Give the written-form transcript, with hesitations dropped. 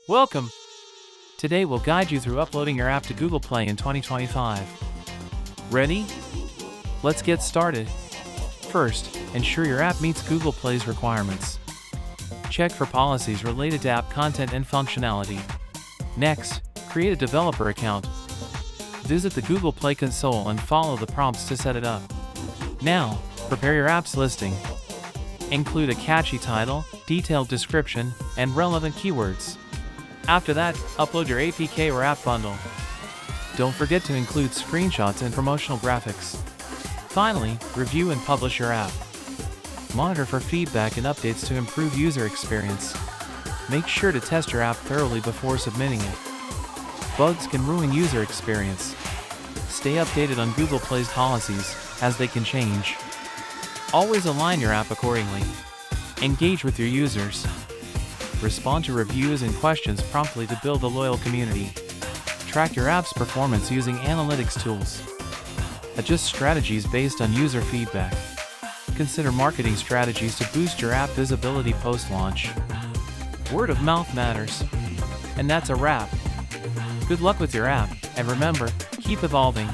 Welcome! Today we'll guide you through uploading your app to Google Play in 2025. Ready? Let's get started. First, ensure your app meets Google Play's requirements. Check for policies related to app content and functionality. Next, create a developer account. Visit the Google Play console and follow the prompts to set it up. Now, prepare your app's listing. Include a catchy title, detailed description, and relevant keywords. After that, upload your APK or app bundle. Don't forget to include screenshots and promotional graphics. Finally, review and publish your app. Monitor for feedback and updates to improve user experience. Make sure to test your app thoroughly before submitting it. Bugs can ruin user experience. Stay updated on Google Play's policies, as they can change. Always align your app accordingly. Engage with your users. Respond to reviews and questions promptly to build a loyal community. Track your app's performance using analytics tools. Adjust strategies based on user feedback. Consider marketing strategies to boost your app visibility post-launch. Word of mouth matters. And that's a wrap. Good luck with your app, and remember, keep evolving.